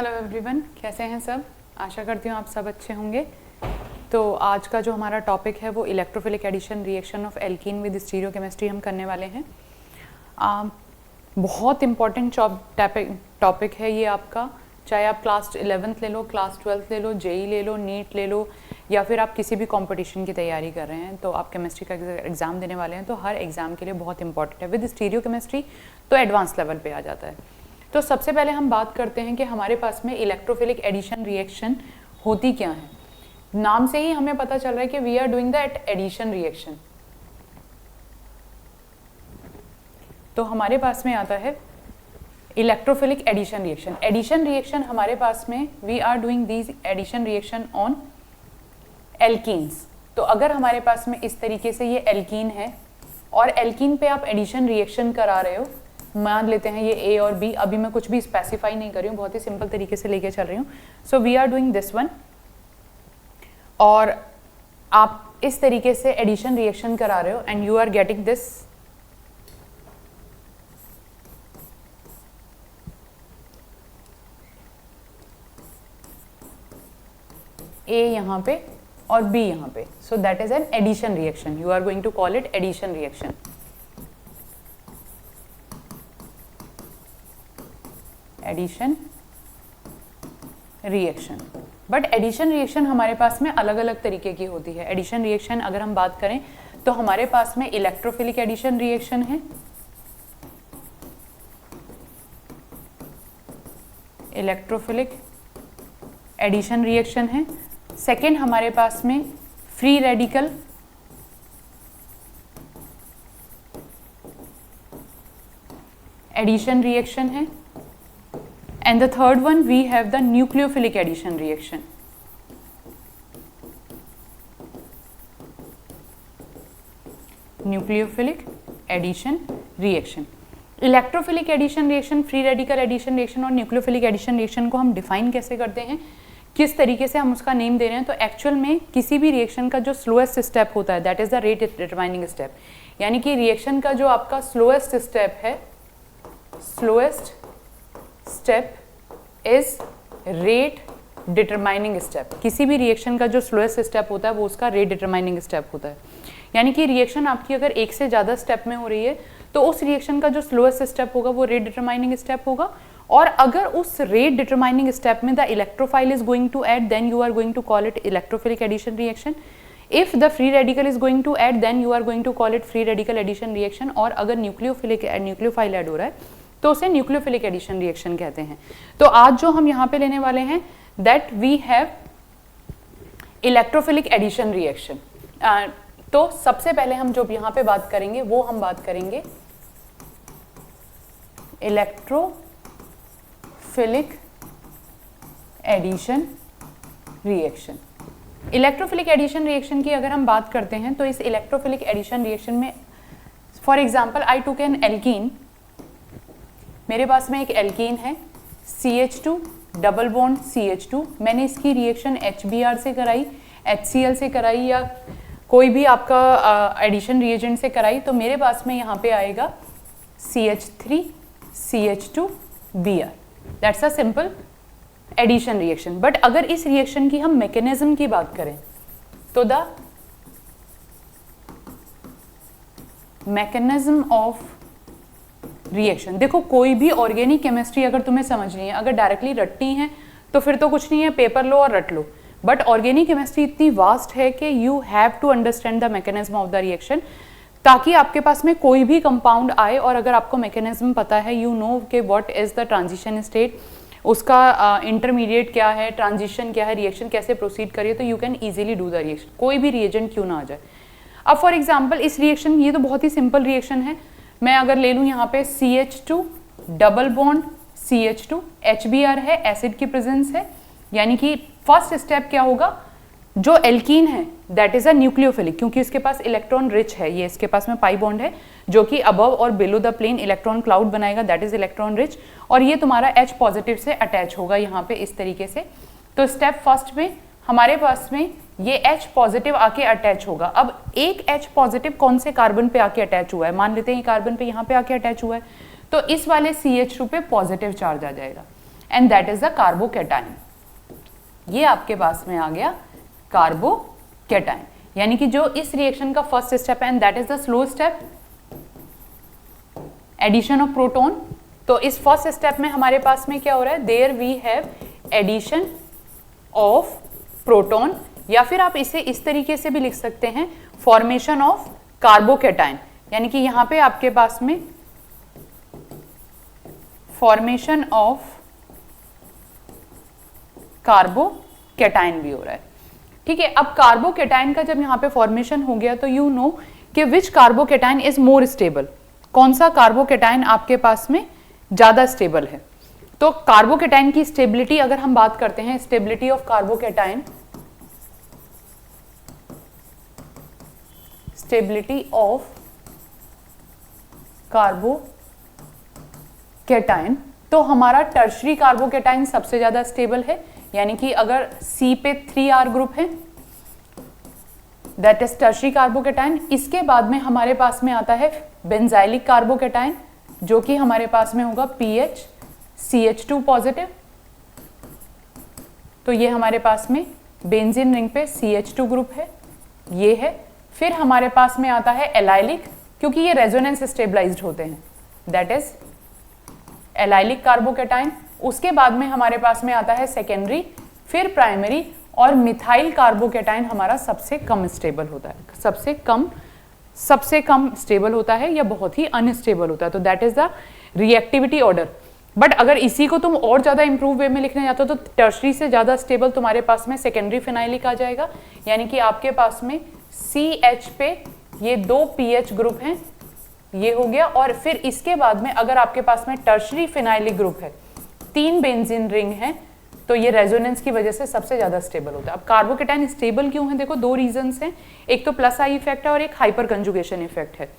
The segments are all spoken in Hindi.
हेलो एवरीवन, कैसे हैं सब। आशा करती हूँ आप सब अच्छे होंगे। तो आज का जो हमारा टॉपिक है वो electrophilic addition reaction of alkene with stereochemistry हम करने वाले हैं। बहुत इंपॉर्टेंट टॉपिक है ये आपका, चाहे आप क्लास 11th ले लो, क्लास 12th ले लो, जेई ले लो, नीट ले लो, या फिर आप किसी भी कंपटीशन की तैयारी कर रहे हैं तो आप केमिस्ट्री का एग्ज़ाम देने वाले हैं तो हर एग्ज़ाम के लिए बहुत इंपॉर्टेंट है। विद स्टीरियोकेमिस्ट्री तो एडवांस लेवल पे आ जाता है। तो सबसे पहले हम बात करते हैं कि हमारे पास में इलेक्ट्रोफिलिक एडिशन रिएक्शन होती क्या है। नाम से ही हमें पता चल रहा है कि we are doing the addition reaction. तो हमारे पास में आता है electrophilic addition reaction. Addition reaction हमारे पास में we are doing these addition reaction on alkenes. तो अगर हमारे पास में इस तरीके से ये एल्कीन है और एल्कीन पे आप एडिशन रिएक्शन करा रहे हो, मान लेते हैं ये ए और बी, अभी मैं कुछ भी स्पेसिफाई नहीं कर रही हूँ, बहुत ही सिंपल तरीके से लेके चल रही हूँ। So we are doing this one, और आप इस तरीके से एडिशन रिएक्शन करा रहे हो and you are getting this A यहाँ पे और बी यहाँ पे। So that is an addition reaction. You are going to call it addition reaction. Addition reaction. But addition reaction हमारे पास में अलग अलग तरीके की होती है। एडिशन रिएक्शन अगर हम बात करें तो हमारे पास में इलेक्ट्रोफिलिक एडिशन रिएक्शन है, इलेक्ट्रोफिलिक एडिशन रिएक्शन है। सेकेंड हमारे पास में फ्री रेडिकल एडिशन रिएक्शन है, and the third one we have the nucleophilic addition reaction. Nucleophilic addition reaction. Electrophilic addition reaction, free radical addition reaction और न्यूक्लियोफिलिक एडिशन रिएक्शन को हम डिफाइन कैसे करते हैं, किस तरीके से हम उसका नेम दे रहे हैं। तो एक्चुअल में किसी भी रिएक्शन का जो स्लोएस्ट स्टेप होता है that is the rate determining step. यानी कि रिएक्शन का जो आपका स्लोएस्ट स्टेप है, slowest step is rate determining step. किसी भी रिएक्शन का जो स्लोएस्ट स्टेप होता है वो उसका रेट डिटरमाइनिंग स्टेप होता है। यानी कि रिएक्शन आपकी अगर एक से ज़्यादा स्टेप में हो रही है तो उस रिएक्शन का जो स्लोएस्ट स्टेप होगा वो रेट डिटरमाइनिंग स्टेप होगा। और अगर उस रेट डिटरमाइनिंग स्टेप में the electrophile is going to add then you are going to call it electrophilic addition reaction. If the free radical is going to add then you are going to call it free radical addition reaction. और अगर न्यूक्लियोफाइल ऐड हो रहा है तो उसे न्यूक्लियोफिलिक एडिशन रिएक्शन कहते हैं। तो आज जो हम यहाँ पे लेने वाले हैं that we have electrophilic addition reaction. तो सबसे पहले हम जो यहाँ पे बात करेंगे वो हम बात करेंगे electrophilic addition reaction. Electrophilic addition reaction की अगर हम बात करते हैं तो इस इलेक्ट्रोफिलिक एडिशन रिएक्शन में for example I took an alkene. मेरे पास में एक एल्कीन है CH2 डबल बॉन्ड CH2। मैंने इसकी रिएक्शन HBr से कराई, HCl से कराई या कोई भी आपका एडिशन रिएजेंट से कराई, तो मेरे पास में यहाँ पे आएगा CH3 CH2 Br। That's a simple addition reaction. But अगर इस रिएक्शन की हम मैकेनिज्म की बात करें तो द मैकेनिज्म ऑफ रिएक्शन, देखो कोई भी ऑर्गेनिक केमिस्ट्री अगर तुम्हें समझनी है, अगर डायरेक्टली रटनी है तो फिर तो कुछ नहीं है, पेपर लो और रट लो। बट ऑर्गेनिक केमिस्ट्री इतनी वास्ट है कि you have to understand the mechanism of the reaction, ताकि आपके पास में कोई भी कंपाउंड आए और अगर आपको मैकेनिज्म पता है, यू नो कि what is the transition state, उसका इंटरमीडिएट क्या है, ट्रांजिशन क्या है, रिएक्शन कैसे प्रोसीड करिए, तो you can easily do the reaction, कोई भी रिएजेंट क्यों ना आ जाए। अब फॉर एग्जाम्पल इस रिएक्शन, ये तो बहुत ही सिंपल रिएक्शन है। मैं अगर ले लूँ यहाँ पे CH2 double bond CH2, HBr है, एसिड की प्रेजेंस है, यानी कि फर्स्ट स्टेप क्या होगा, जो एल्कीन है दैट इज अ न्यूक्लियोफिलिक, क्योंकि इसके पास इलेक्ट्रॉन रिच है, ये इसके पास में पाई बॉन्ड है जो कि अबव और below the plane electron cloud बनाएगा, दैट इज इलेक्ट्रॉन रिच, और ये तुम्हारा H पॉजिटिव से अटैच होगा यहाँ पे इस तरीके से। तो स्टेप फर्स्ट में हमारे पास में ये H पॉजिटिव आके अटैच होगा। अब एक H पॉजिटिव कौन से कार्बन पे आके अटैच हुआ है, मान लेते हैं ये कार्बन पे यहाँ पे आके अटैच हुआ है, तो इस वाले CH2 पे पॉजिटिव चार्ज आ जाएगा। And that is the carbocation. ये आपके पास में आ गया कार्बोकैटायन, यानी कि जो इस रिएक्शन का फर्स्ट स्टेप है and that is the slow step, addition of proton. तो इस फर्स्ट स्टेप में हमारे पास में क्या हो रहा है, there we have addition of proton, या फिर आप इसे इस तरीके से भी लिख सकते हैं फॉर्मेशन ऑफ कार्बोकैटायन, यानी कि यहां पे आपके पास में फॉर्मेशन ऑफ कार्बोकैटायन भी हो रहा है। ठीक है, अब कार्बोकैटायन का जब यहाँ पे फॉर्मेशन हो गया तो यू नो कि विच कार्बोकैटायन इज मोर स्टेबल, कौन सा कार्बोकैटायन आपके पास में ज्यादा स्टेबल है। तो कार्बोकैटायन की स्टेबिलिटी अगर हम बात करते हैं, stability of carbocation, stability of carbocation, तो हमारा टर्शरी कार्बोकैटायन सबसे ज्यादा स्टेबल है, यानी कि अगर C पे 3R ग्रुप है दैट इज टर्शरी कार्बोकैटायन। इसके बाद में हमारे पास में आता है बेंजाइलिक कार्बोकैटायन, जो कि हमारे पास में होगा PH CH2 पॉजिटिव, तो ये हमारे पास में बेंजीन रिंग पे CH2 ग्रुप है, ये है। फिर हमारे पास में आता है एलाइलिक, क्योंकि ये रेजोनेंस स्टेबलाइज्ड होते हैं, दैट इज एलाइलिक कार्बोकैटायन। उसके बाद में हमारे पास में आता है सेकेंडरी, फिर प्राइमरी, और मिथाइल कार्बोकैटायन हमारा सबसे कम स्टेबल होता है, सबसे कम स्टेबल होता है या बहुत ही अनस्टेबल होता है। तो that is the reactivity order. But अगर इसी को तुम और ज्यादा इंप्रूव वे में लिखने जाते हो तो टर्शरी से ज्यादा स्टेबल तुम्हारे पास में सेकेंडरी फिनाइलिक आ जाएगा, यानी कि आपके पास में CH पे ये 2 PH ग्रुप हैं, ये हो गया। और फिर इसके बाद में अगर आपके पास में टर्शरी फिनाइलिक ग्रुप है, 3 बेंजीन रिंग है, तो ये रेजोनेंस की वजह से सबसे ज्यादा स्टेबल होता है। अब कार्बोकैटायन स्टेबल क्यों है, देखो 2 रीजंस हैं, एक तो प्लस आई इफेक्ट है और एक हाइपर कंजुगेशन इफेक्ट है।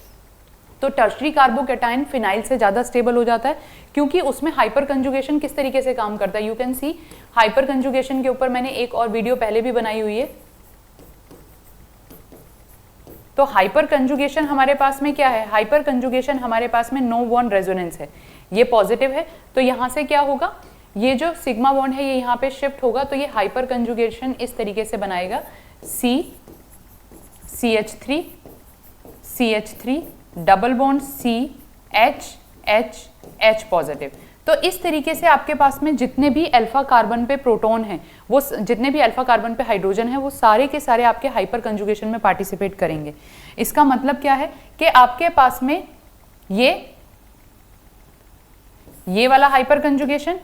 तो टर्शरी कार्बोकैटायन फिनाइल से ज्यादा स्टेबल हो जाता है, क्योंकि उसमें हाइपर कंजुगेशन किस तरीके से काम करता है, you can see hyperconjugation के ऊपर मैंने एक और वीडियो पहले भी बनाई हुई है। तो हाइपर कंजुगेशन हमारे पास में क्या है, हाइपर कंजुगेशन हमारे पास में नो बॉन्ड रेजोनेंस है, ये पॉजिटिव है, तो यहां से क्या होगा, ये जो सिग्मा बॉन्ड है ये यहाँ पे शिफ्ट होगा, तो ये हाइपर कंजुगेशन इस तरीके से बनाएगा CH3 double bond CH positive. तो इस तरीके से आपके पास में जितने भी अल्फा कार्बन पे प्रोटॉन है, वो जितने भी अल्फा कार्बन पे हाइड्रोजन है, वो सारे के सारे आपके हाइपर कंजुगेशन में पार्टिसिपेट करेंगे। इसका मतलब क्या है कि आपके पास में ये वाला हाइपर कंजुगेशन,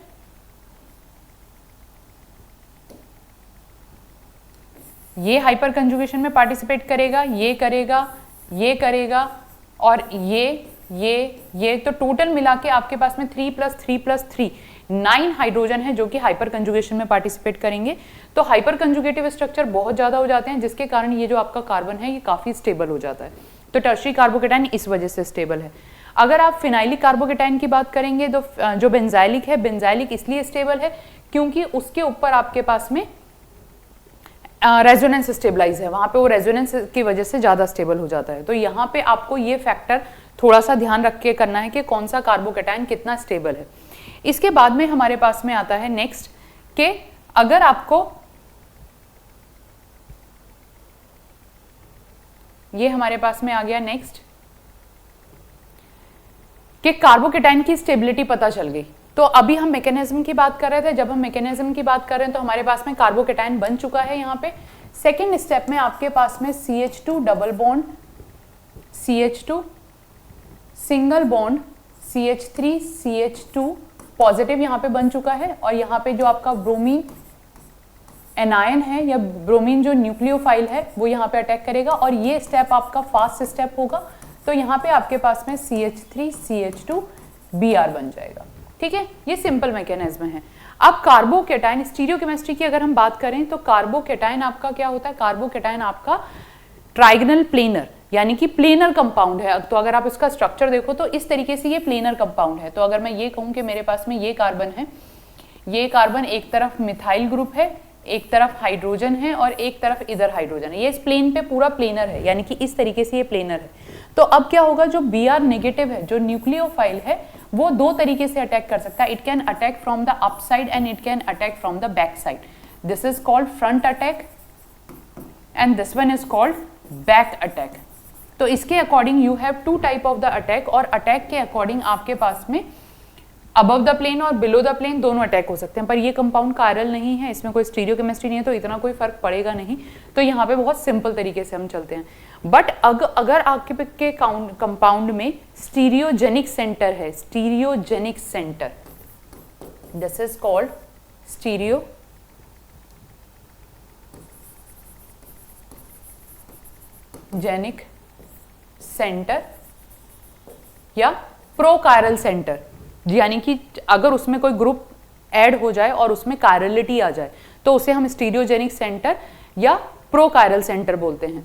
ये हाइपर कंजुगेशन में पार्टिसिपेट करेगा, ये करेगा, ये करेगा, और ये तो टोटल मिला के आपके पास में 3 + 3 + 3 9 हाइड्रोजन है जो कि हाइपर कंजुगेशन में पार्टिसिपेट करेंगे। तो हाइपर कंजुगेटिव स्ट्रक्चर बहुत ज्यादा हो जाते हैं, जिसके कारण ये जो आपका कार्बन है ये काफी स्टेबल हो जाता है। तो टर्शरी कार्बोकैटायन इस वजह से स्टेबल है। अगर आप फिनाइलिक कार्बोकैटायन की बात करेंगे तो जो बेंजाइलिक है, बेंजाइलिक इसलिए स्टेबल है क्योंकि उसके ऊपर आपके पास में रेजोनेंस स्टेबलाइज है, वहां पे वो रेजोनेंस की वजह से ज्यादा स्टेबल हो जाता है। तो यहाँ पे आपको ये फैक्टर थोड़ा सा ध्यान रख के करना है कि कौन सा कार्बोकैटायन कितना स्टेबल है। इसके बाद में हमारे पास में आता है नेक्स्ट कि अगर आपको ये हमारे पास में आ गया नेक्स्ट कि कार्बोकैटायन की स्टेबिलिटी पता चल गई। तो अभी हम मैकेनिज्म की बात कर रहे थे, जब हम मैकेनिज्म की बात कर रहे हैं तो हमारे पास में कार्बोकैटायन बन चुका है। यहाँ पे सेकेंड स्टेप में आपके पास में CH2 double bond CH2 single bond CH3 CH2 positive यहाँ पे बन चुका है, और यहाँ पे जो आपका ब्रोमीन एनायन है या ब्रोमीन जो न्यूक्लियोफाइल है वो यहाँ पे अटैक करेगा, और ये स्टेप आपका फास्ट स्टेप होगा। तो यहाँ पे आपके पास में CH3 CH2 Br बन जाएगा। ठीक है, ये सिंपल मैकेनिज्म है। अब कार्बोकैटायन स्टीरियोकेमिस्ट्री की अगर हम बात करें तो कार्बोकैटायन आपका क्या होता है, कार्बोकैटायन आपका ट्राइगोनल प्लेनर यानी कि प्लेनर कंपाउंड है। तो अगर आप इसका स्ट्रक्चर देखो तो इस तरीके से ये प्लेनर कंपाउंड है। तो अगर मैं ये कहूं कि मेरे पास में ये कार्बन है, ये कार्बन एक तरफ मिथाइल ग्रुप है, एक तरफ हाइड्रोजन है और एक तरफ इधर हाइड्रोजन है, ये इस प्लेन पे पूरा प्लेनर है, यानी कि इस तरीके से ये प्लेनर है। तो अब क्या होगा, जो Br नेगेटिव है, जो न्यूक्लियोफाइल है, वो दो तरीके से अटैक कर सकता है. It can attack from the up side and it can attack from the back side. This is called front attack and this one is called back attack. तो इसके according you have two type of the attack, और अटैक के अकॉर्डिंग आपके पास में अबव द प्लेन और बिलो द प्लेन दोनों अटैक हो सकते हैं. पर ये कंपाउंड कायरल नहीं है, इसमें कोई स्टीरियोकेमिस्ट्री नहीं है, तो इतना कोई फर्क पड़ेगा नहीं. तो यहाँ पे बहुत सिंपल तरीके से हम चलते हैं. बट अगर आपके कंपाउंड में स्टीरियोजेनिक सेंटर है, stereogenic centre, this is called stereogenic centre या प्रोकायरल सेंटर, यानी कि अगर उसमें कोई ग्रुप ऐड हो जाए और उसमें कायरलिटी आ जाए तो उसे हम स्टीरियोजेनिक सेंटर या प्रोकायरल सेंटर बोलते हैं.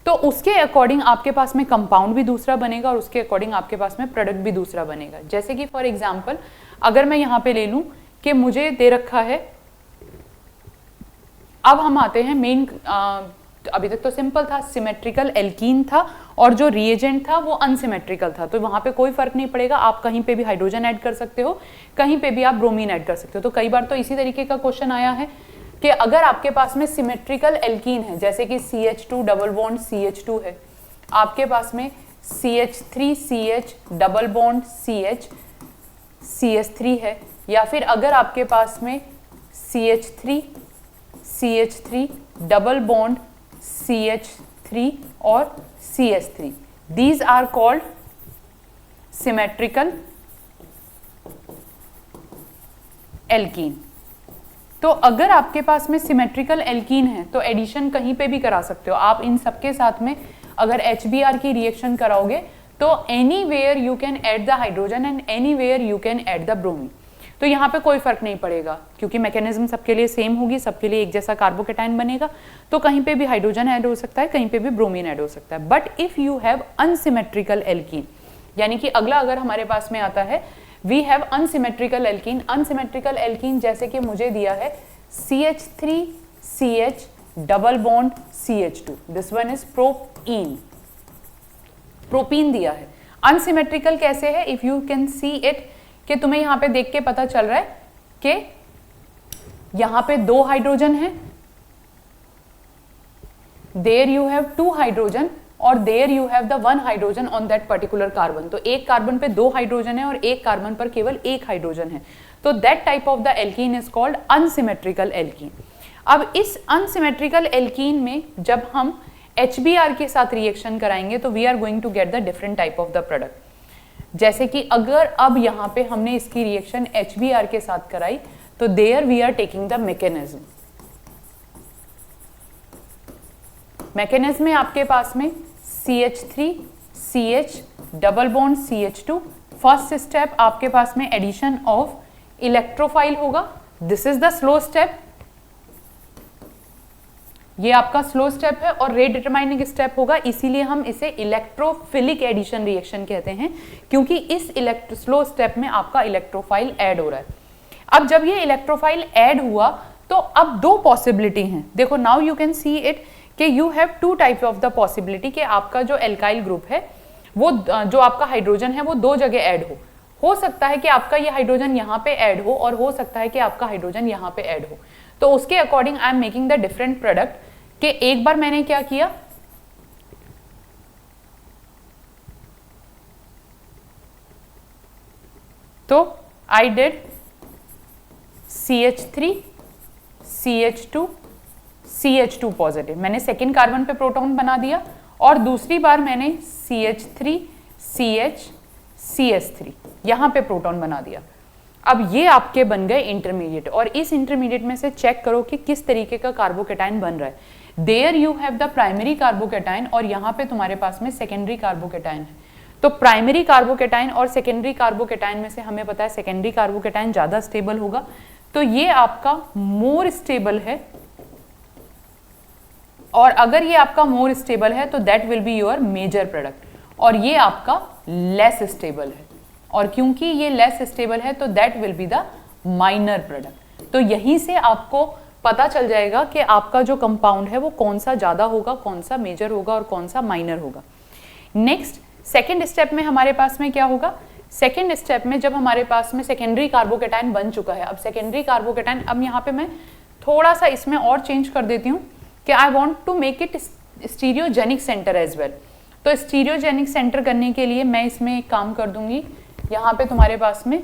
तो उसके अकॉर्डिंग आपके पास में कंपाउंड भी दूसरा बनेगा और उसके अकॉर्डिंग आपके पास में प्रोडक्ट भी दूसरा बनेगा. जैसे कि फॉर एग्जांपल अगर मैं यहाँ पे ले लूँ कि मुझे दे रखा है, अब हम आते हैं मेन, अभी तक तो सिंपल था, सिमेट्रिकल एल्कीन था और जो रिएजेंट था वो अनसिमेट्रिकल था. तो वहां पे कोई फर्क नहीं पड़ेगा, आप कहीं पे भी हाइड्रोजन ऐड कर सकते हो, कहीं पे भी आप ब्रोमीन ऐड कर सकते हो. तो कई बार तो इसी तरीके का क्वेश्चन आया है कि अगर आपके पास में सिमेट्रिकल एल्कीन है, जैसे कि CH2 डबल बॉन्ड CH2 है, आपके पास में CH3 CH double bond CH CH3 है, या फिर अगर आपके पास में CH3 CH3 double bond CH3 और CH3, these are called symmetrical alkene. तो अगर आपके पास में सिमेट्रिकल एल्कीन है तो एडिशन कहीं पे भी करा सकते हो आप. इन सबके साथ में अगर HBr की रिएक्शन कराओगे तो anywhere you can add the hydrogen and anywhere you can add the bromine. तो यहाँ पे कोई फर्क नहीं पड़ेगा क्योंकि मैकेनिज्म सबके लिए सेम होगी, सबके लिए एक जैसा कार्बोकेटाइन बनेगा. तो कहीं पे भी हाइड्रोजन ऐड हो सकता है, कहीं पे भी ब्रोमीन ऐड हो सकता है. But if you have unsymmetrical alkene, यानी कि अगला अगर हमारे पास में आता है we have unsymmetrical alkene. Unsymmetrical alkene जैसे कि मुझे दिया है CH3 CH double bond CH2, this one is propene, propene दिया है. अनसिमेट्रिकल कैसे है? If you can see it, कि तुम्हें यहाँ पे देख के पता चल रहा है कि यहाँ पे 2 हाइड्रोजन है, देयर यू हैव 2 हाइड्रोजन और there you have the 1 hydrogen on that particular carbon. तो एक कार्बन पे 2 हाइड्रोजन है और एक कार्बन पर केवल 1 हाइड्रोजन है. तो that type of the alkene is called unsymmetrical alkene. अब इस अनसिमेट्रिकल एल्कीन में जब हम HBr के साथ रिएक्शन कराएंगे तो we are going to get the different type of the product. जैसे कि अगर अब यहाँ पे हमने इसकी रिएक्शन HBr के साथ कराई तो there we are taking the mechanism. Mechanism में आपके पास में CH3 CH double bond CH2. First step आपके पास में एडिशन ऑफ इलेक्ट्रोफाइल होगा. This is the slow step, ये आपका स्लो स्टेप है और रेट डिटरमाइनिंग स्टेप होगा, इसीलिए हम इसे इलेक्ट्रोफिलिक एडिशन रिएक्शन कहते हैं क्योंकि इस स्लो स्टेप में आपका इलेक्ट्रोफाइल ऐड हो रहा है. अब जब ये इलेक्ट्रोफाइल ऐड हुआ तो अब 2 पॉसिबिलिटी हैं. देखो now you can see it कि you have 2 type of the possibility कि आपका जो एल्काइल ग्रुप है वो जो आपका हाइड्रोजन है वो 2 जगह ऐड हो सकता है कि आपका ये हाइड्रोजन यहाँ पे ऐड हो और हो सकता है कि आपका हाइड्रोजन यहाँ पे ऐड हो. तो उसके according I am making the different product कि एक बार मैंने क्या किया, तो I did CH3 CH2 CH2 positive, मैंने सेकेंड कार्बन पे प्रोटॉन बना दिया और दूसरी बार मैंने CH3 CH CH3 यहां पे प्रोटॉन बना दिया. अब ये आपके बन गए इंटरमीडिएट और इस इंटरमीडिएट में से चेक करो कि किस तरीके का कार्बोकेटाइन बन रहा है. There you have the primary carbocation और यहाँ पे तुम्हारे पास में सेकेंडरी कार्बोकेटाइन है. तो प्राइमरी कार्बोकेटाइन और सेकेंडरी कार्बोकेटाइन में से हमें पता है सेकेंडरी कार्बोकेटाइन ज्यादा स्टेबल होगा. तो ये आपका मोर स्टेबल है और अगर ये आपका मोर स्टेबल है तो that will be your major product और ये आपका लेस स्टेबल है और क्योंकि ये लेस स्टेबल है तो that will be the minor product. तो यहीं से आपको पता चल जाएगा कि आपका जो कंपाउंड है वो कौन सा ज्यादा होगा, कौन सा मेजर होगा और कौन सा माइनर होगा. नेक्स्ट सेकेंड स्टेप में हमारे पास में क्या होगा सेकेंड स्टेप में जब हमारे पास में सेकेंडरी कार्बोकेटाइन बन चुका है, अब सेकेंडरी कार्बोकेटाइन, अब यहाँ पे मैं थोड़ा सा इसमें और चेंज कर देती हूँ कि I want to make it stereogenic centre as well. तो स्टीरियोजेनिक सेंटर करने के लिए मैं इसमें एक काम कर दूंगी, यहाँ पे तुम्हारे पास में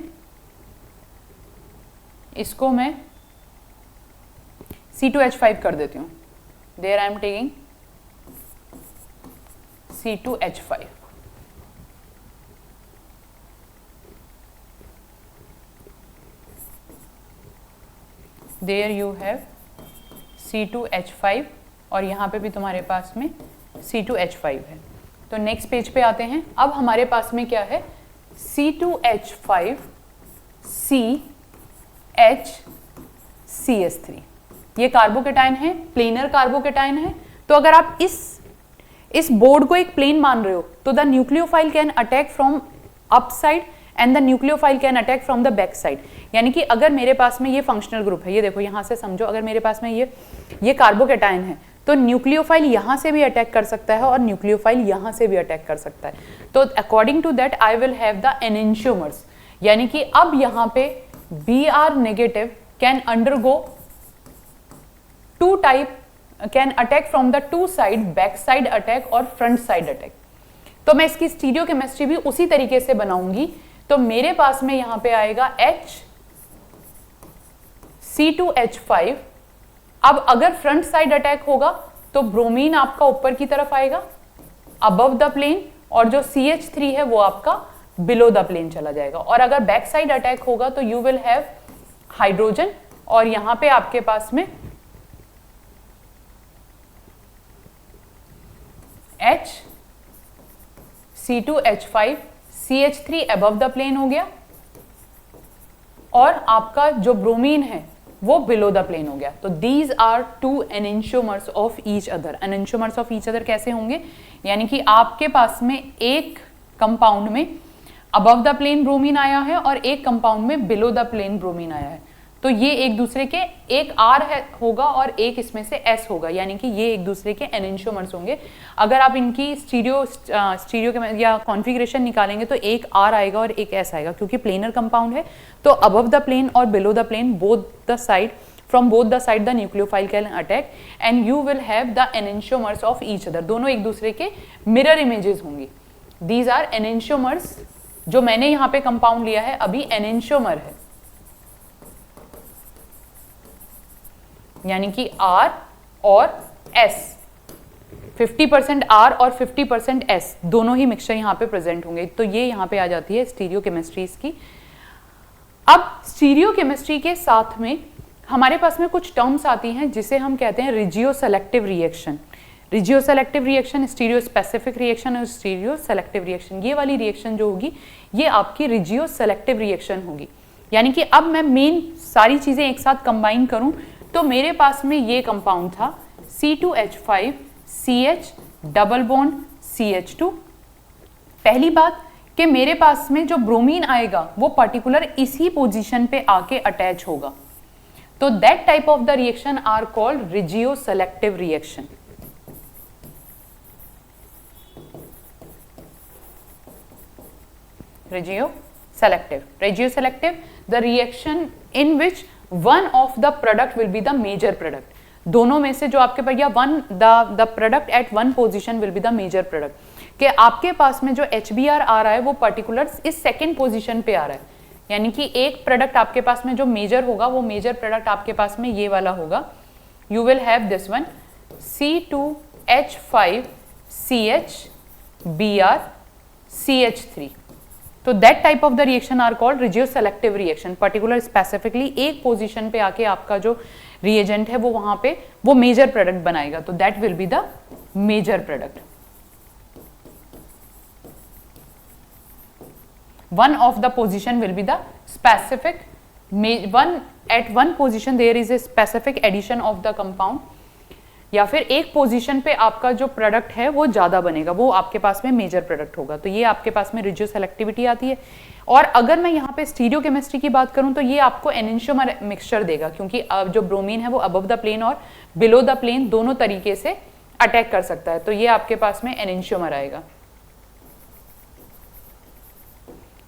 इसको मैं C2H5 कर देती हूँ। There I am taking C2H5। There you have C2H5 और यहाँ पे भी तुम्हारे पास में C2H5 है। तो नेक्स्ट पेज पे आते हैं। अब हमारे पास में क्या है, C2H5 CH3। ये कार्बोकेटाइन है, प्लेनर कार्बोकेटाइन है। तो अगर आप इस बोर्ड को एक प्लेन मान रहे हो तो the nucleophile can attack from up side and the nucleophile can attack from the back side. यानी कि अगर मेरे पास में ये फंक्शनल ग्रुप है, ये देखो यहां से समझो, अगर मेरे पास में ये कार्बोकेटाइन है तो न्यूक्लियोफाइल यहां से भी अटैक कर सकता है और न्यूक्लियोफाइल यहां से भी अटैक कर सकता है। तो according to that I will have the enantiomers, यानी कि अब यहां पे Br negative can undergo two type, can attack from the two side, back side attack और फ्रंट साइड अटैक। तो मैं इसकी स्टीरियोकेमिस्ट्री भी उसी तरीके से बनाऊंगी। तो मेरे पास में यहां पे आएगा C2H5। अब अगर फ्रंट साइड अटैक होगा तो ब्रोमीन आपका ऊपर की तरफ आएगा अबव द प्लेन, और जो CH3 है वो आपका बिलो द प्लेन चला जाएगा। और अगर बैक साइड अटैक होगा तो यू विल हैव हाइड्रोजन, और यहां पे आपके पास में C2H5 CH3 above the plane हो गया, और आपका जो ब्रोमीन है वो बिलो द प्लेन हो गया। तो these are two enantiomers of each other. Enantiomers of each other कैसे होंगे, यानी कि आपके पास में एक कंपाउंड में अबव द प्लेन ब्रोमीन आया है और एक कंपाउंड में बिलो द प्लेन ब्रोमीन आया है। तो ये एक दूसरे के, एक R होगा और एक इसमें से S होगा, यानी कि ये एक दूसरे के एनेंशियोमर्स होंगे। अगर आप इनकी स्टीरियो या कॉन्फ़िगरेशन निकालेंगे तो एक R आएगा और एक S आएगा, क्योंकि प्लेनर कंपाउंड है। तो अबव द प्लेन और below the plane, both the side, from both the side the nucleophile can attack and you will have the enantiomers of each other. दोनों एक दूसरे के मिरर इमेजेस होंगी। These are enantiomers. जो मैंने यहाँ पे कंपाउंड लिया है अभी एनेंशियोमर है, यानी कि R और S, 50% R और 50% S दोनों ही मिक्सचर यहाँ पे प्रेजेंट होंगे। तो ये यहाँ पे आ जाती है स्टीरियोकेमिस्ट्री की। अब स्टीरियोकेमिस्ट्री के साथ में हमारे पास में कुछ टर्म्स आती हैं जिसे हम कहते हैं regioselective reaction. Regioselective reaction, stereo specific reaction और स्टीरियो सेलेक्टिव रिएक्शन। ये वाली रिएक्शन जो होगी ये आपकी रिजियो सेलेक्टिव रिएक्शन होगी। यानी कि अब मैं मेन सारी चीजें एक साथ कंबाइन करूं तो मेरे पास में ये कंपाउंड था C2H5 CH double bond CH2। पहली बात कि मेरे पास में जो ब्रोमीन आएगा वो पर्टिकुलर इसी पोजीशन पे आके अटैच होगा। तो that type of the reaction are called regioselective reaction. Regio selective, the reaction in which one of the product will be the major product। दोनों में से जो आपके पास, या the product at one position will be the major product। कि आपके पास में जो HBr आ रहा है वो पर्टिकुलर इस सेकेंड पोजीशन पे आ रहा है, यानी कि एक प्रोडक्ट आपके पास में जो मेजर होगा वो मेजर प्रोडक्ट आपके पास में ये वाला होगा। You will have this one C2H5 CH Br CH3। तो that type of the reaction are called regioselective reaction. Particular specifically एक पोजीशन पे आके आपका जो रिएजेंट है वो वहां पे वो मेजर प्रोडक्ट बनाएगा। तो that will be the major product. One of the position will be the specific one, at one position there is a specific addition of the compound, या फिर एक पोजीशन पे आपका जो प्रोडक्ट है वो ज्यादा बनेगा, वो आपके पास में मेजर प्रोडक्ट होगा। तो ये आपके पास में रिजियो सेलेक्टिविटी आती है। और अगर मैं यहाँ पे स्टीरियोकेमिस्ट्री की बात करूँ तो ये आपको एनेंशियोमर मिक्सचर देगा, क्योंकि जो ब्रोमीन है वो अबव द प्लेन और बिलो द प्लेन दोनों तरीके से अटैक कर सकता है। तो ये आपके पास में एनेंशियोमर आएगा।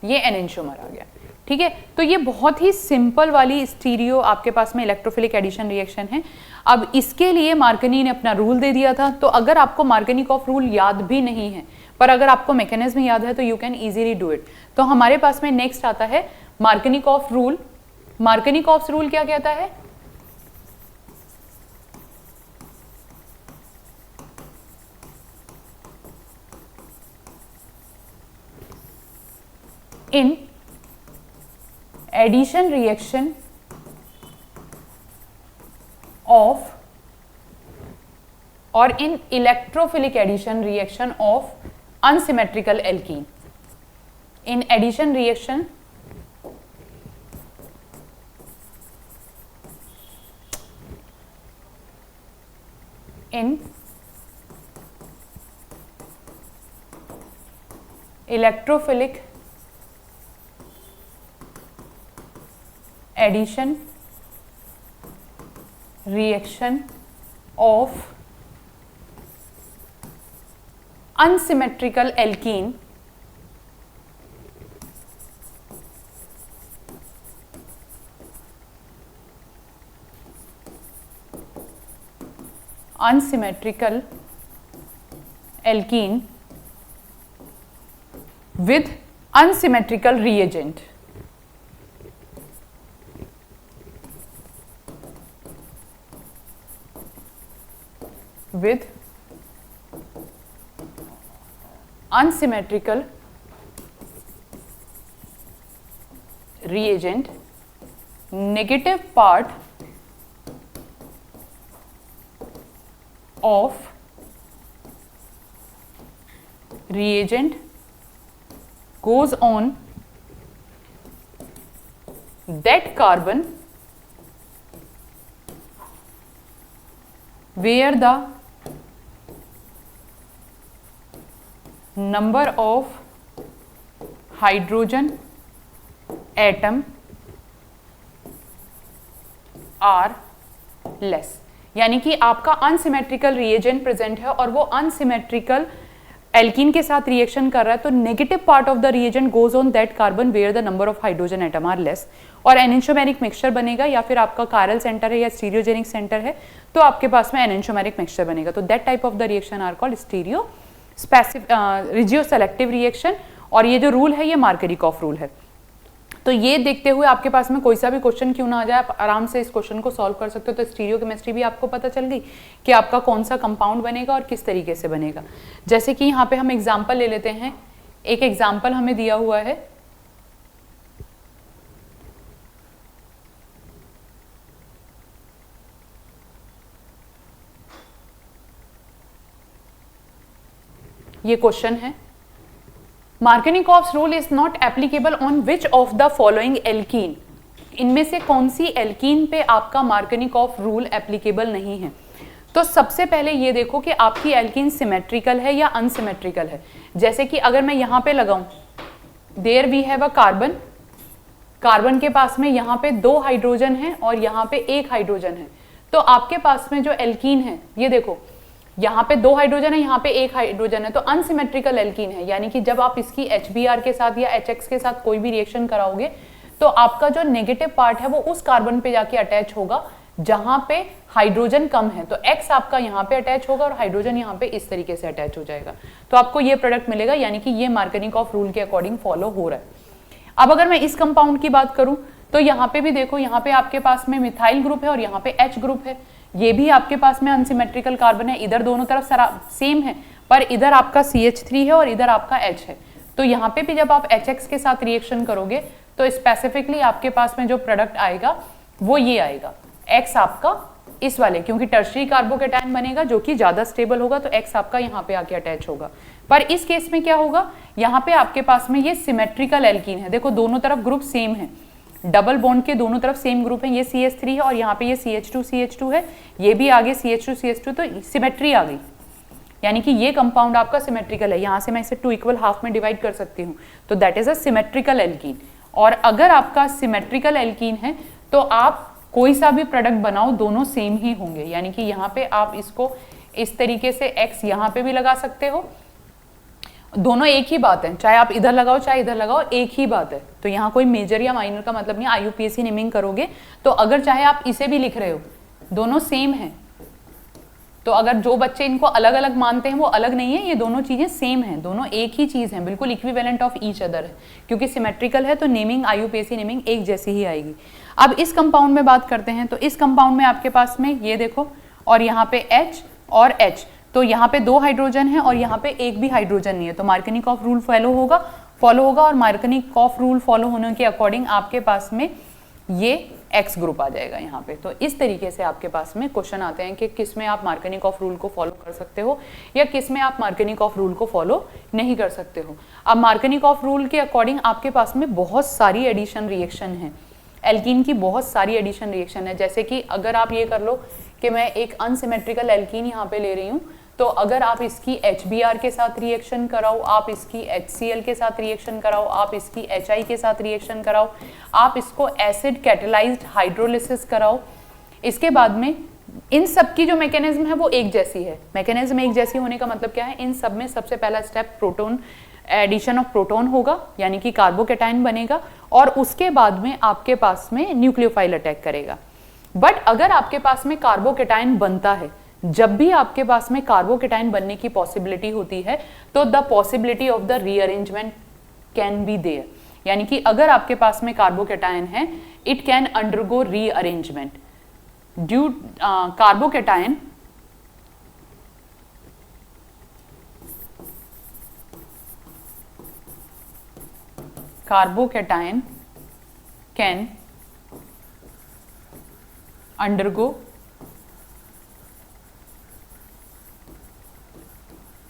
ये एनेंशियोमर आ गया। ठीक है, तो ये बहुत ही सिंपल वाली स्टीरियो आपके पास में इलेक्ट्रोफिलिक एडिशन रिएक्शन है। अब इसके लिए मार्कनी ने अपना रूल दे दिया था, तो अगर आपको मार्कनीकॉफ रूल याद भी नहीं है पर अगर आपको मैकेनिज्म याद है तो you can easily do it. तो हमारे पास में नेक्स्ट आता है मार्कनीकॉफ रूल। मार्कनीकॉफ रूल क्या कहता है? in addition reaction of or in electrophilic addition reaction of unsymmetrical alkene, in addition reaction in electrophilic addition reaction of unsymmetrical alkene with unsymmetrical reagent. With unsymmetrical reagent, negative part of reagent goes on that carbon where the number of hydrogen atom are less। यानी कि आपका अनसिमेट्रिकल रिएजेंट प्रेजेंट है और वो अनसिमेट्रिकल एल्कीन के साथ रिएक्शन कर रहा है, तो negative part of the reagent goes on that carbon where the number of hydrogen atom are less, और एनेंशियोमेरिक मिक्सचर बनेगा, या फिर आपका कायरल सेंटर है या स्टीरियोजेनिक सेंटर है तो आपके पास में एनेंशियोमेरिक मिक्सचर बनेगा। तो that type of the reaction are called stereo regioselective reaction. और ये जो रूल है ये मार्कनीकॉफ रूल है। तो ये देखते हुए आपके पास में कोई सा भी क्वेश्चन क्यों ना आ जाए, आप आराम से इस क्वेश्चन को सॉल्व कर सकते हो। तो स्टीरियो केमिस्ट्री भी आपको पता चल गई कि आपका कौन सा कंपाउंड बनेगा और किस तरीके से बनेगा। जैसे कि यहाँ पे हम एग्जाम्पल ले लेते हैं, एक एग्जाम्पल हमें दिया हुआ है, ये क्वेश्चन है, Markovnikov's rule is not applicable on which of the following alkene. इनमें से कौन सी एल्कीन पे आपका मार्कनीकॉफ रूल एप्लीकेबल नहीं है। तो सबसे पहले ये देखो कि आपकी एल्कीन सिमेट्रिकल है या अनसिमेट्रिकल है। जैसे कि अगर मैं यहाँ पे लगाऊं, there we have a carbon, carbon के पास में यहाँ पे 2 हाइड्रोजन है और यहाँ पे 1 हाइड्रोजन है, तो आपके पास में जो एल्कीन है ये देखो, यहाँ पे 2 हाइड्रोजन है, यहाँ पे 1 हाइड्रोजन है, तो अनसिमेट्रिकल एल्कीन है। यानी कि जब आप इसकी HBr के साथ या HX के साथ कोई भी रिएक्शन कराओगे तो आपका जो नेगेटिव पार्ट है वो उस कार्बन पे जाके अटैच होगा जहां पे हाइड्रोजन कम है, तो X आपका यहाँ पे अटैच होगा और हाइड्रोजन यहाँ पे इस तरीके से अटैच हो जाएगा, तो आपको ये प्रोडक्ट मिलेगा। यानी कि ये मार्कनीकॉफ रूल के अकॉर्डिंग फॉलो हो रहा है। अब अगर मैं इस कंपाउंड की बात करूं तो यहाँ पे भी देखो, यहाँ पे आपके पास में मिथाइल ग्रुप है और यहाँ पे H ग्रुप है, ये भी आपके पास में अनसिमेट्रिकल कार्बन है। इधर दोनों तरफ सेम है, पर इधर आपका CH3 है और इधर आपका H है। तो यहाँ पे भी जब आप HX के साथ रिएक्शन करोगे तो स्पेसिफिकली आपके पास में जो प्रोडक्ट आएगा वो ये आएगा, X आपका इस वाले, क्योंकि टर्शरी कार्बोकेटायन बनेगा जो कि ज्यादा स्टेबल होगा, तो X आपका यहाँ पे आके अटैच होगा। पर इस केस में क्या होगा, यहाँ पे आपके पास में ये सिमेट्रिकल एल्कीन है, देखो दोनों तरफ ग्रुप सेम है, डबल बॉन्ड के दोनों तरफ सेम ग्रुप है, ये CH3 है और यहाँ पे ये CH2 है, ये भी आगे CH2, तो सिमेट्री आ गई। यानी कि ये कंपाउंड आपका सिमेट्रिकल है। यहाँ से मैं इसे 2 इक्वल हाफ में डिवाइड कर सकती हूँ, तो that is a symmetrical alkene. और अगर आपका सिमेट्रिकल एल्कीन है तो आप कोई सा भी प्रोडक्ट बनाओ दोनों सेम ही होंगे। यानी कि यहाँ पे आप इसको इस तरीके से X यहाँ पे भी लगा सकते हो, दोनों एक ही बात है, चाहे आप इधर लगाओ चाहे इधर लगाओ, एक ही बात है। तो यहाँ कोई मेजर या माइनर का मतलब नहीं। IUPAC नेमिंग करोगे तो अगर चाहे आप इसे भी लिख रहे हो, दोनों सेम है। तो अगर जो बच्चे इनको अलग अलग मानते हैं वो अलग नहीं है, ये दोनों चीजें सेम हैं, दोनों एक ही चीज हैं, बिल्कुल इक्विवेलेंट ऑफ ईच अदर है। क्योंकि सिमेट्रिकल है तो नेमिंग IUPAC नेमिंग एक जैसी ही आएगी। अब इस कंपाउंड में बात करते हैं। तो इस कंपाउंड में आपके पास में ये देखो, और यहाँ पे H और H, तो यहाँ पे 2 हाइड्रोजन है और यहाँ पे एक भी हाइड्रोजन नहीं है। तो मार्कनिकॉफ रूल फॉलो होगा और मार्कनिकॉफ रूल फॉलो होने के अकॉर्डिंग आपके पास में ये X ग्रुप आ जाएगा यहाँ पे। तो इस तरीके से आपके पास में क्वेश्चन आते हैं कि किस में आप मार्कनिकॉफ रूल को फॉलो कर सकते हो या किस में आप मार्कनिकॉफ रूल को फॉलो नहीं कर सकते हो। अब मार्कनिकॉफ रूल के अकॉर्डिंग आपके पास में बहुत सारी एडिशन रिएक्शन है, एल्कीन की बहुत सारी एडिशन रिएक्शन है। जैसे कि अगर आप ये कर लो कि मैं एक अनसिमेट्रिकल एल्कीन यहाँ पे ले रही हूँ, तो अगर आप इसकी HBr के साथ रिएक्शन कराओ, आप इसकी HCl के साथ रिएक्शन कराओ, आप इसकी HI के साथ रिएक्शन कराओ, आप इसको एसिड कैटेलाइज्ड हाइड्रोलिसिस कराओ, इसके बाद में इन सब की जो मैकेनिज्म है वो एक जैसी है। मैकेनिज्म एक जैसी होने का मतलब क्या है, इन सब में सबसे पहला step proton addition of proton होगा, यानी कि कार्बोकेटाइन बनेगा, और उसके बाद में आपके पास में न्यूक्लियोफाइल अटैक करेगा। बट अगर आपके पास में कार्बोकेटाइन बनता है, जब भी आपके पास में कार्बोकेटाइन बनने की पॉसिबिलिटी होती है, तो the possibility of the rearrangement can be there, यानी कि अगर आपके पास में कार्बोकेटाइन है, it can undergo rearrangement due carbocation can undergo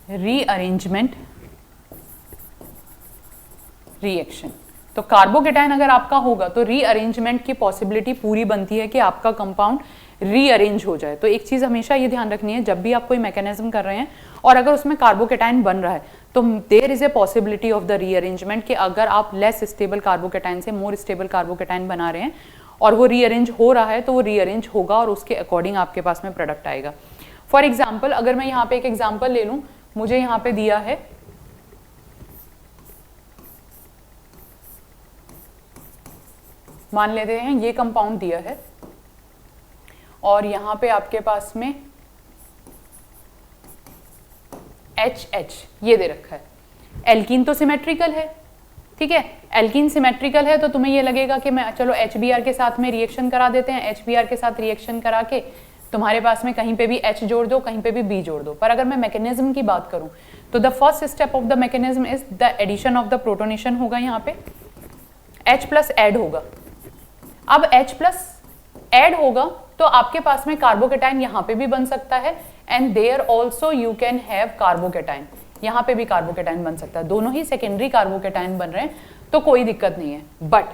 rearrangement reaction. तो कार्बोकेटाइन अगर आपका होगा तो रीअरेंजमेंट की पॉसिबिलिटी पूरी बनती है कि आपका कंपाउंड रीअरेंज हो जाए। तो एक चीज हमेशा ये ध्यान रखनी है, जब भी आप कोई मैकेनिज्म कर रहे हैं और अगर उसमें कार्बोकेटाइन बन रहा है, तो there is a possibility of the rearrangement कि अगर आप लेस स्टेबल कार्बोकेटाइन से मोर स्टेबल कार्बोकेटाइन बना रहे हैं और वो रीअरेंज हो रहा है, तो वो रीअरेंज होगा और उसके अकॉर्डिंग आपके पास में प्रोडक्ट आएगा। फॉर एग्जाम्पल, अगर मैं यहाँ पे एक एग्जाम्पल ले लूँ, मुझे यहाँ पे दिया है मान लेते हैं ये कंपाउंड दिया है और यहाँ पे आपके पास में HH ये दे रखा है। एल्कीन तो सिमेट्रिकल है, ठीक है, एल्कीन सिमेट्रिकल है, तो तुम्हें ये लगेगा कि मैं चलो HBr के साथ में रिएक्शन करा देते हैं, HBr के साथ रिएक्शन करा के तुम्हारे पास में कहीं पे भी H जोड़ दो, कहीं पे भी B जोड़ दो। पर अगर मैं मैकेनिज्म की बात करूं तो the first step of the mechanism is the addition of the protonation होगा, यहाँ पे H प्लस ऐड होगा। अब H प्लस ऐड होगा तो आपके पास में कार्बोकेटाइन यहाँ पे भी बन सकता है, and there also you can have carbocation, यहाँ पे भी कार्बोकेटाइन बन सकता है। दोनों ही सेकेंडरी कार्बोकेटाइन बन रहे हैं तो कोई दिक्कत नहीं है। बट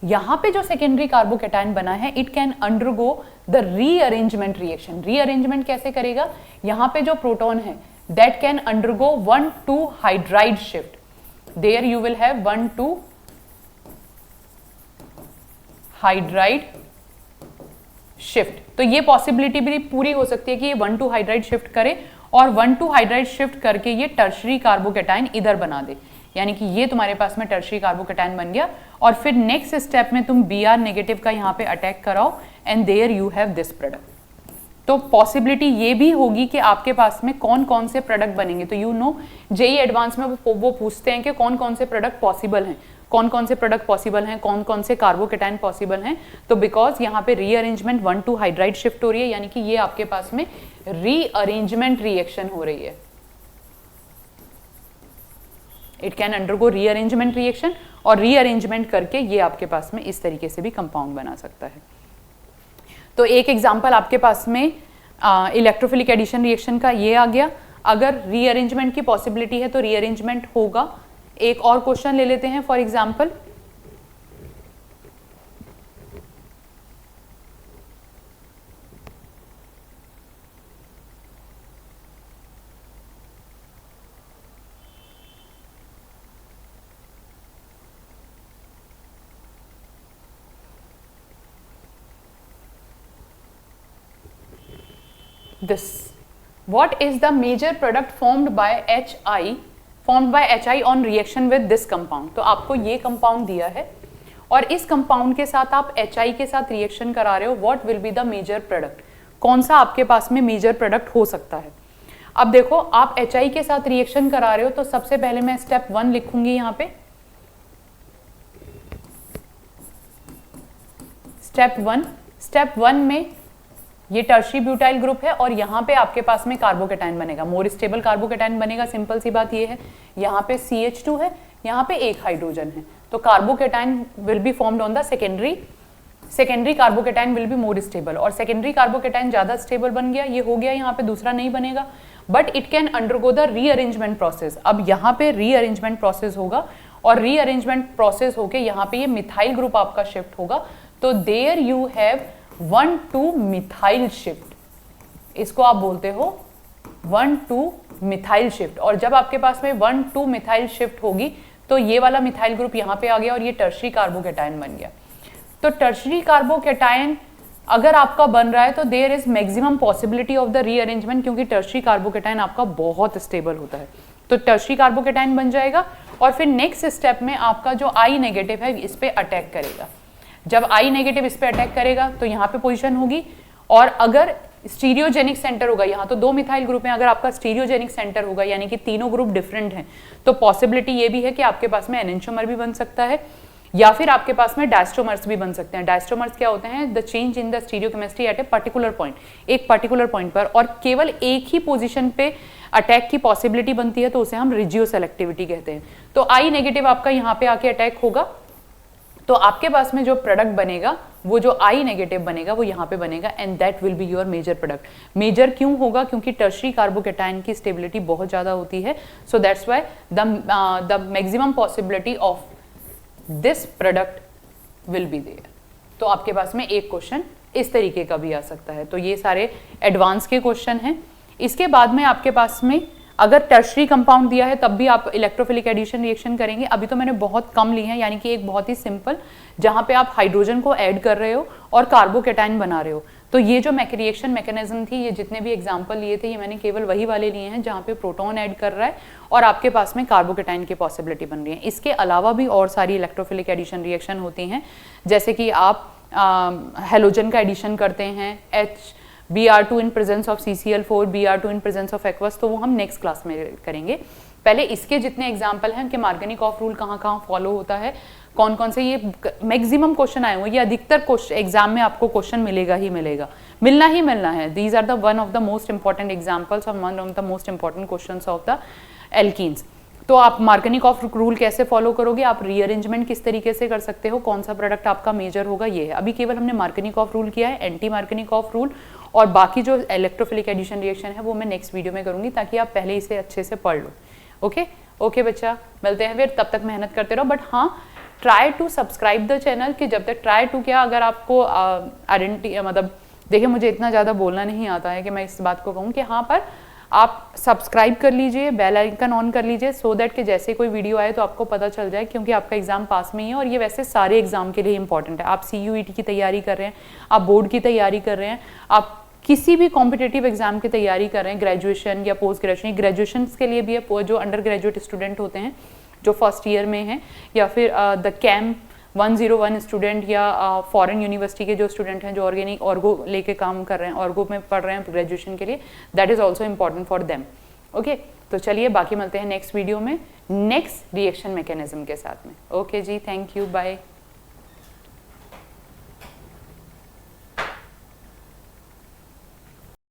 यहाँ पे जो सेकेंडरी कार्बोकेटाइन बना है, it can undergo the rearrangement reaction. Rearrangement कैसे करेगा, यहाँ पे जो प्रोटॉन है that can undergo 1,2 hydride shift. There you will have 1,2 hydride shift. तो ये पॉसिबिलिटी भी पूरी हो सकती है कि ये 1,2 हाइड्राइड शिफ्ट करे और 1,2 हाइड्राइड शिफ्ट करके ये टर्शरी कार्बोकेटाइन इधर बना दे, यानी कि ये तुम्हारे पास में टर्शरी कार्बोकेटाइन बन गया। और फिर नेक्स्ट स्टेप में तुम Br नेगेटिव का यहाँ पे अटैक कराओ and there you have this product. तो पॉसिबिलिटी ये भी होगी कि आपके पास में कौन कौन से प्रोडक्ट बनेंगे। तो यू नो जेईई एडवांस में वो पूछते हैं कि कौन कौन से प्रोडक्ट पॉसिबल हैं, कौन कौन से प्रोडक्ट पॉसिबल हैं, कौन कौन से कार्बोकेटाइन पॉसिबल हैं। तो बिकॉज यहाँ पे रीअरेंजमेंट 1,2 हाइड्राइड शिफ्ट हो रही है, यानी कि ये आपके पास में रीअरेंजमेंट रिएक्शन हो रही है। It can undergo rearrangement reaction, और रीअरेंजमेंट करके ये आपके पास में इस तरीके से भी कंपाउंड बना सकता है। तो एक एग्जांपल आपके पास में इलेक्ट्रोफिलिक एडिशन रिएक्शन का ये आ गया। अगर रीअरेंजमेंट की पॉसिबिलिटी है तो रीअरेंजमेंट होगा। एक और क्वेश्चन ले लेते हैं, for example this. What is the major product formed by HI formed by HI on reaction with this compound. तो आपको ये कंपाउंड दिया है और इस कंपाउंड के साथ आप HI के साथ रिएक्शन करा रहे हो, what will be the major product, कौन सा आपके पास में मेजर प्रोडक्ट हो सकता है। अब देखो आप HI के साथ रिएक्शन करा रहे हो तो सबसे पहले मैं स्टेप 1 लिखूंगी यहाँ पे, स्टेप 1 में ये टर्शरी ब्यूटाइल ग्रुप है और यहाँ पे आपके पास में कार्बोकेटाइन बनेगा, मोर स्टेबल कार्बोकेटाइन बनेगा। सिंपल सी बात ये है, यहाँ पे CH2 है, यहाँ पे एक हाइड्रोजन है, तो carbocation will be formed on the secondary carbocation will be more stable, और सेकेंडरी कार्बोकेटाइन ज्यादा स्टेबल बन गया, ये हो गया, यहाँ पे दूसरा नहीं बनेगा, but it can undergo the rearrangement process. अब यहाँ पे रीअरेंजमेंट प्रोसेस होगा और रीअरेंजमेंट प्रोसेस होके यहाँ पे ये मिथाइल ग्रुप आपका शिफ्ट होगा, तो there you have 1,2 methyl shift, इसको आप बोलते हो 1,2 मिथाइल शिफ्ट। और जब आपके पास में 1,2 मिथाइल शिफ्ट होगी तो ये वाला मिथाइल ग्रुप यहाँ पे आ गया और ये टर्शरी कार्बोकेटाइन बन गया। तो टर्शरी कार्बोकेटाइन अगर आपका बन रहा है तो there is maximum possibility of the rearrangement, क्योंकि टर्शरी कार्बोकेटाइन आपका बहुत स्टेबल होता है, तो टर्शरी कार्बोकेटाइन बन जाएगा। और फिर नेक्स्ट स्टेप में आपका जो I नेगेटिव है इस पे अटैक करेगा। जब I नेगेटिव इस पे अटैक करेगा तो यहाँ पे पोजीशन होगी, और अगर स्टीरियोजेनिक सेंटर होगा, यहाँ तो 2 मिथाइल ग्रुप हैं, अगर आपका स्टीरियोजेनिक सेंटर होगा यानी कि तीनों ग्रुप डिफरेंट हैं, तो पॉसिबिलिटी ये भी है कि आपके पास में एनेंटियोमर भी बन सकता है या फिर आपके पास में डायस्ट्रोमर्स भी बन सकते हैं। डायस्ट्रोमर्स क्या होते हैं? The change in the stereochemistry at a particular point, एक पर्टिकुलर पॉइंट पर, और केवल एक ही पोजीशन पे अटैक की पॉसिबिलिटी बनती है, तो उसे हम रिजियो सेलेक्टिविटी कहते हैं। तो I नेगेटिव आपका यहाँ पे आके अटैक होगा, तो आपके पास में जो प्रोडक्ट बनेगा वो जो I नेगेटिव बनेगा वो यहाँ पे बनेगा, and that will be your major product. Major क्यों होगा? क्योंकि टर्शरी कार्बोकेटाइन की स्टेबिलिटी बहुत ज्यादा होती है, so that's why the maximum possibility of this product will be there. तो आपके पास में एक क्वेश्चन इस तरीके का भी आ सकता है। तो ये सारे एडवांस के क्वेश्चन हैं। इसके बाद में आपके पास में अगर टर्शरी कंपाउंड दिया है तब भी आप इलेक्ट्रोफिलिक एडिशन रिएक्शन करेंगे। अभी तो मैंने बहुत कम ली है, यानी कि एक बहुत ही सिंपल, जहां पे आप हाइड्रोजन को ऐड कर रहे हो और कार्बोकेटाइन बना रहे हो। तो ये जो रिएक्शन मैकेनिज्म थी, ये जितने भी एग्जांपल लिए थे, ये मैंने केवल वही वाले लिए हैं जहां पे प्रोटॉन ऐड कर रहा है और आपके पास में कार्बोकेटाइन की पॉसिबिलिटी बन रही है। इसके अलावा भी और सारी इलेक्ट्रोफिलिक एडिशन रिएक्शन होती हैं, जैसे कि आप हेलोजन का एडिशन करते हैं, Br2 in presence of CCl4, Br2 in presence of aqueous, तो वो हम नेक्स्ट क्लास में करेंगे। पहले इसके जितने एग्जाम्पल हैं कि मार्गनिकॉफ रूल कहाँ कहाँ फॉलो होता है, कौन कौन से ये मैक्सिमम क्वेश्चन आए हुए, ये अधिकतर एग्जाम में आपको क्वेश्चन मिलेगा ही मिलेगा, मिलना ही मिलना है। These are the one of the most important examples और one of the most important questions of the alkenes. तो आप मार्गनिकॉफ रूल कैसे फॉलो करोगे, आप रीअरेंजमेंट किस तरीके से कर सकते हो, कौन सा प्रोडक्ट आपका मेजर होगा, ये है। अभी केवल हमने मार्गनिकॉफ रूल किया है, एंटी मार्गनिकॉफ रूल, और बाकी जो इलेक्ट्रोफिलिक एडिशन रिएक्शन है वो मैं नेक्स्ट वीडियो में करूंगी, ताकि आप पहले इसे अच्छे से पढ़ लो। ओके बच्चा, मिलते हैं फिर, तब तक मेहनत करते रहो। बट हाँ, try to subscribe the channel, कि जब तक ट्राई टू क्या, अगर आपको आइडेंटिटी मतलब देखिए मुझे इतना ज़्यादा बोलना नहीं आता है कि मैं इस बात को कहूँ कि हाँ, पर आप सब्सक्राइब कर लीजिए, बेल आइकन ऑन कर लीजिए, सो दैट कि जैसे कोई वीडियो आए तो आपको पता चल जाए, क्योंकि आपका एग्जाम पास में ही है और ये वैसे सारे एग्जाम के लिए इंपॉर्टेंट है। आप CUET की तैयारी कर रहे हैं, आप बोर्ड की तैयारी कर रहे हैं, आप किसी भी कॉम्पिटिटिव एग्जाम की तैयारी कर रहे हैं, ग्रेजुएशन या पोस्ट ग्रेजुएशन, ग्रेजुएशन के लिए भी है, जो अंडर ग्रेजुएट स्टूडेंट होते हैं जो फर्स्ट ईयर में हैं, या फिर द कैम्प 101 स्टूडेंट, या फॉरेन यूनिवर्सिटी के जो स्टूडेंट हैं जो ऑर्गेनिक ऑर्गो लेके काम कर रहे हैं, ऑर्गो में पढ़ रहे हैं ग्रेजुएशन के लिए, that is also important for them. Okay, तो चलिए बाकी मिलते हैं नेक्स्ट वीडियो में नेक्स्ट रिएक्शन मैकेनिज्म के साथ में। ओके जी, थैंक यू, बाय।